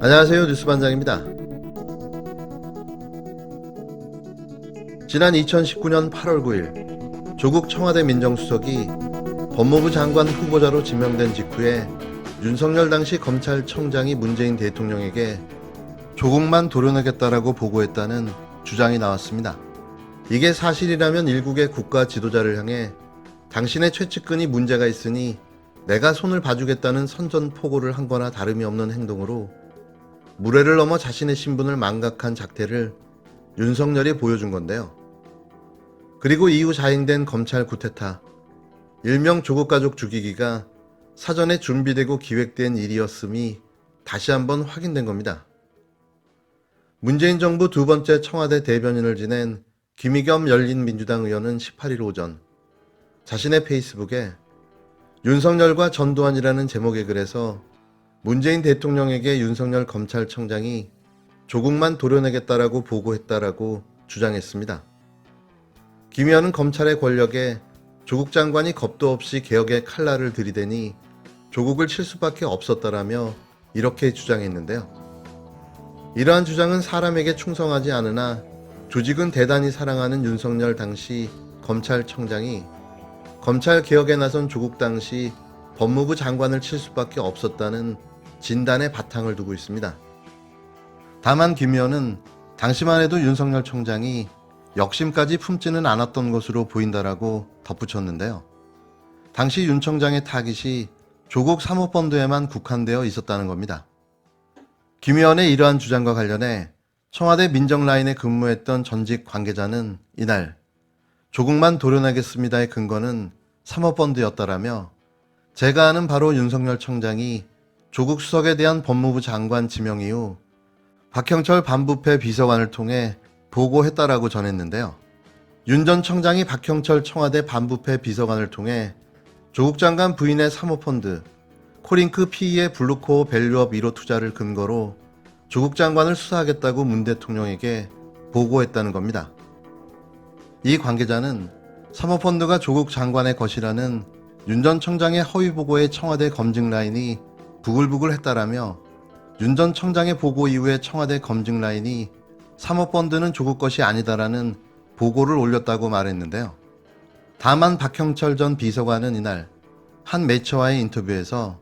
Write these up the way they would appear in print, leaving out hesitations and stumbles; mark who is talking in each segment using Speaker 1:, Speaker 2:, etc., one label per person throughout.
Speaker 1: 안녕하세요. 뉴스반장입니다. 지난 2019년 8월 9일 조국 청와대 민정수석이 법무부 장관 후보자로 지명된 직후에 윤석열 당시 검찰청장이 문재인 대통령에게 조국만 도려내겠다라고 보고했다는 주장이 나왔습니다. 이게 사실이라면 일국의 국가 지도자를 향해 당신의 최측근이 문제가 있으니 내가 손을 봐주겠다는 선전포고를 한 거나 다름이 없는 행동으로 무례를 넘어 자신의 신분을 망각한 작태를 윤석열이 보여준 건데요. 그리고 이후 자행된 검찰 쿠데타, 일명 조국가족 죽이기가 사전에 준비되고 기획된 일이었음이 다시 한번 확인된 겁니다. 문재인 정부 두 번째 청와대 대변인을 지낸 김의겸 열린민주당 의원은 18일 오전 자신의 페이스북에 윤석열과 전두환이라는 제목의 글에서 문재인 대통령에게 윤석열 검찰청장이 조국만 도려내겠다라고 보고했다라고 주장했습니다. 김 의원은 검찰의 권력에 조국 장관이 겁도 없이 개혁의 칼날을 들이대니 조국을 칠 수밖에 없었다라며 이렇게 주장했는데요. 이러한 주장은 사람에게 충성하지 않으나 조직은 대단히 사랑하는 윤석열 당시 검찰청장이 검찰 개혁에 나선 조국 당시 법무부 장관을 칠 수밖에 없었다는 진단의 바탕을 두고 있습니다. 다만 김 의원은 당시만 해도 윤석열 총장이 역심까지 품지는 않았던 것으로 보인다라고 덧붙였는데요. 당시 윤 총장의 타깃이 조국 사모펀드에만 국한되어 있었다는 겁니다. 김 의원의 이러한 주장과 관련해 청와대 민정라인에 근무했던 전직 관계자는 이날 조국만 도려내겠습니다의 근거는 사모펀드였다라며 제가 아는 바로 윤석열 청장이 조국 수석에 대한 법무부 장관 지명 이후 박형철 반부패 비서관을 통해 보고했다라고 전했는데요. 윤 전 청장이 박형철 청와대 반부패 비서관을 통해 조국 장관 부인의 사모펀드 코링크 PE의 블루코어 밸류업 1호 투자를 근거로 조국 장관을 수사하겠다고 문 대통령에게 보고했다는 겁니다. 이 관계자는 사모펀드가 조국 장관의 것이라는 윤 전 청장의 허위 보고에 청와대 검증 라인이 부글부글 했다라며 윤 전 청장의 보고 이후에 청와대 검증 라인이 사모펀드는 조국 것이 아니다라는 보고를 올렸다고 말했는데요. 다만 박형철 전 비서관은 이날 한 매체와의 인터뷰에서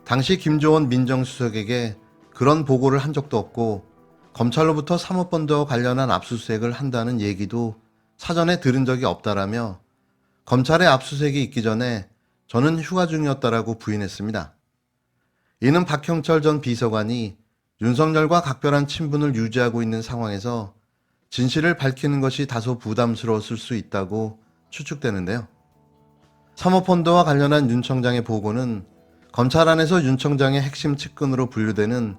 Speaker 1: 당시 김조원 민정수석에게 그런 보고를 한 적도 없고 검찰로부터 사모펀드와 관련한 압수수색을 한다는 얘기도 사전에 들은 적이 없다라며 검찰의 압수수색이 있기 전에 저는 휴가 중이었다라고 부인했습니다. 이는 박형철 전 비서관이 윤석열과 각별한 친분을 유지하고 있는 상황에서 진실을 밝히는 것이 다소 부담스러웠을 수 있다고 추측되는데요. 사모펀드와 관련한 윤 청장의 보고는 검찰 안에서 윤 청장의 핵심 측근으로 분류되는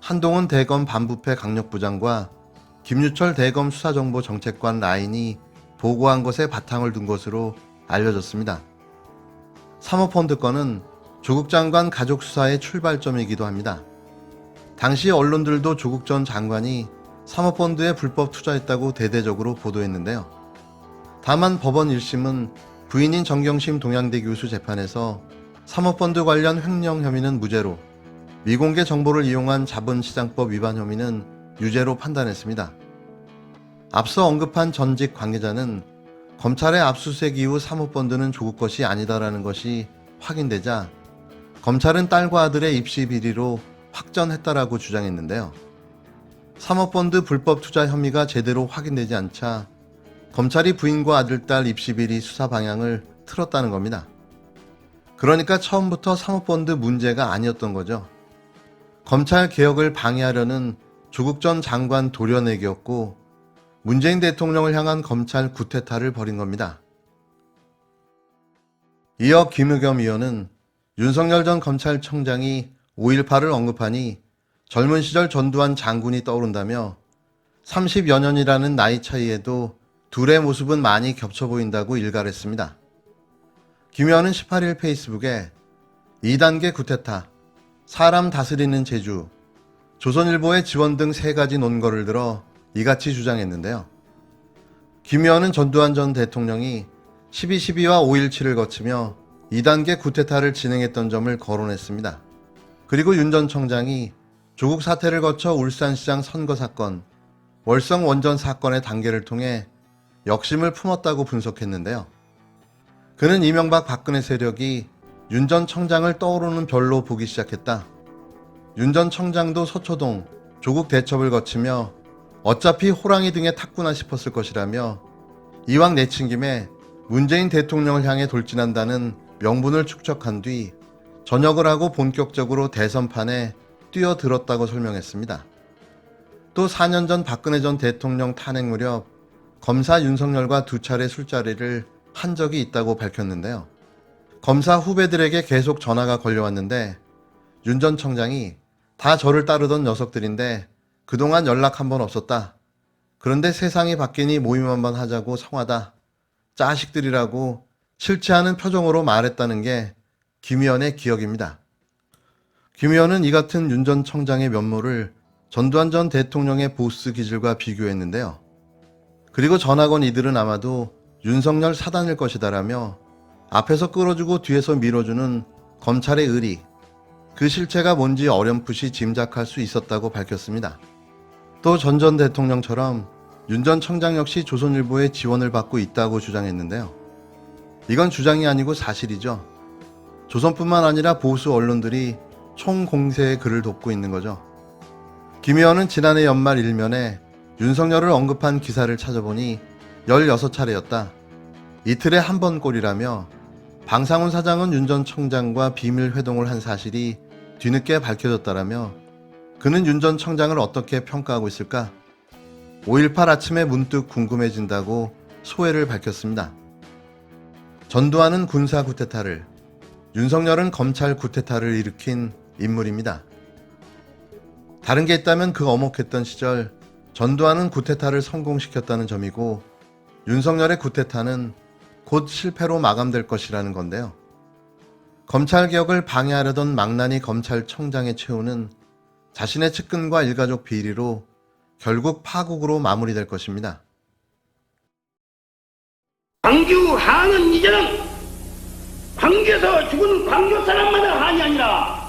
Speaker 1: 한동훈 대검 반부패 강력부장과 김유철 대검 수사정보정책관 라인이 보고한 것에 바탕을 둔 것으로 알려졌습니다. 사모펀드 건은 조국 장관 가족 수사의 출발점이기도 합니다. 당시 언론들도 조국 전 장관이 사모펀드에 불법 투자했다고 대대적으로 보도했는데요. 다만 법원 1심은 부인인 정경심 동양대 교수 재판에서 사모펀드 관련 횡령 혐의는 무죄로 미공개 정보를 이용한 자본시장법 위반 혐의는 유죄로 판단했습니다. 앞서 언급한 전직 관계자는 검찰의 압수수색 이후 사모펀드는 조국 것이 아니다라는 것이 확인되자 검찰은 딸과 아들의 입시 비리로 확전했다라고 주장했는데요. 사모펀드 불법 투자 혐의가 제대로 확인되지 않자 검찰이 부인과 아들, 딸 입시 비리 수사 방향을 틀었다는 겁니다. 그러니까 처음부터 사모펀드 문제가 아니었던 거죠. 검찰 개혁을 방해하려는 조국 전 장관 도려내기였고 문재인 대통령을 향한 검찰 쿠데타를 벌인 겁니다. 이어 김의겸 의원은 윤석열 전 검찰청장이 5.18을 언급하니 젊은 시절 전두환 장군이 떠오른다며 30여 년이라는 나이 차이에도 둘의 모습은 많이 겹쳐 보인다고 일갈했습니다. 김 의원은 18일 페이스북에 2단계 쿠데타, 사람 다스리는 재주, 조선일보의 지원 등 3가지 논거를 들어 이같이 주장했는데요. 김 의원은 전두환 전 대통령이 12.12와 5.17을 거치며 2단계 쿠데타를 진행했던 점을 거론했습니다. 그리고 윤 전 청장이 조국 사태를 거쳐 울산시장 선거 사건, 월성 원전 사건의 단계를 통해 역심을 품었다고 분석했는데요. 그는 이명박 박근혜 세력이 윤 전 청장을 떠오르는 별로 보기 시작했다. 윤 전 청장도 서초동, 조국 대첩을 거치며 어차피 호랑이 등에 탔구나 싶었을 것이라며 이왕 내친 김에 문재인 대통령을 향해 돌진한다는 명분을 축적한 뒤 전역을 하고 본격적으로 대선판에 뛰어들었다고 설명했습니다. 또 4년 전 박근혜 전 대통령 탄핵 무렵 검사 윤석열과 2차례 술자리를 한 적이 있다고 밝혔는데요. 검사 후배들에게 계속 전화가 걸려왔는데 윤 전 청장이 다 저를 따르던 녀석들인데 그동안 연락 한 번 없었다. 그런데 세상이 바뀌니 모임 한번 하자고 성하다. 자식들이라고 싫지 않은 표정으로 말했다는 게 김 의원의 기억입니다. 김 의원은 이 같은 윤 전 청장의 면모를 전두환 전 대통령의 보스 기질과 비교했는데요. 그리고 전학원 이들은 아마도 윤석열 사단일 것이다라며 앞에서 끌어주고 뒤에서 밀어주는 검찰의 의리, 그 실체가 뭔지 어렴풋이 짐작할 수 있었다고 밝혔습니다. 또 전 전 대통령처럼 윤 전 청장 역시 조선일보의 지원을 받고 있다고 주장했는데요. 이건 주장이 아니고 사실이죠. 조선뿐만 아니라 보수 언론들이 총공세의 글을 돕고 있는 거죠. 김 의원은 지난해 연말 일면에 윤석열을 언급한 기사를 찾아보니 16차례였다. 이틀에 한 번 꼴이라며 방상훈 사장은 윤 전 청장과 비밀 회동을 한 사실이 뒤늦게 밝혀졌다라며 그는 윤 전 청장을 어떻게 평가하고 있을까? 5.18 아침에 문득 궁금해진다고 소회를 밝혔습니다. 전두환은 군사 쿠데타를, 윤석열은 검찰 쿠데타를 일으킨 인물입니다. 다른 게 있다면 그 어목했던 시절 전두환은 쿠데타를 성공시켰다는 점이고 윤석열의 쿠데타는 곧 실패로 마감될 것이라는 건데요. 검찰개혁을 방해하려던 망나니 검찰청장의 최후는 자신의 측근과 일가족 비리로 결국 파국으로 마무리될 것입니다.
Speaker 2: 광주 한은 이제는 광주에서 죽은 광주 사람만의 한이 아니라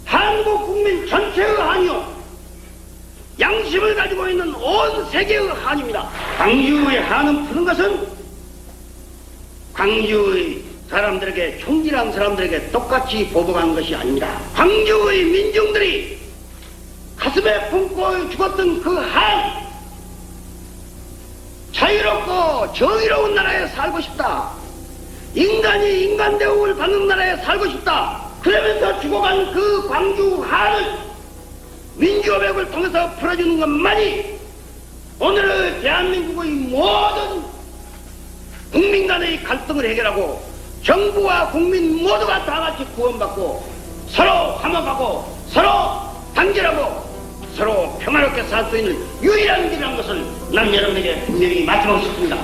Speaker 2: 한국 국민 전체의 한이요, 양심을 가지고 있는 온 세계의 한입니다. 광주의 한은 푸는 것은 광주의 사람들에게, 총질한 사람들에게 똑같이 보복하는 것이 아닙니다. 광주의 민중들이 가슴에 품고 죽었던 그 한, 자유롭고 정의로운 나라에 살고 싶다. 인간이 인간 대우를 받는 나라에 살고 싶다. 그러면서 죽어간 그 광주 한을 민주협약을 통해서 풀어주는 것만이 오늘의 대한민국의 모든 국민 간의 갈등을 해결하고 정부와 국민 모두가 다 같이 구원받고 서로 화목하고 서로 단결하고 서로 평화롭게 살 수 있는 유일한 길이라는 것을 난 여러분에게 분명히 말씀하고 싶습니다.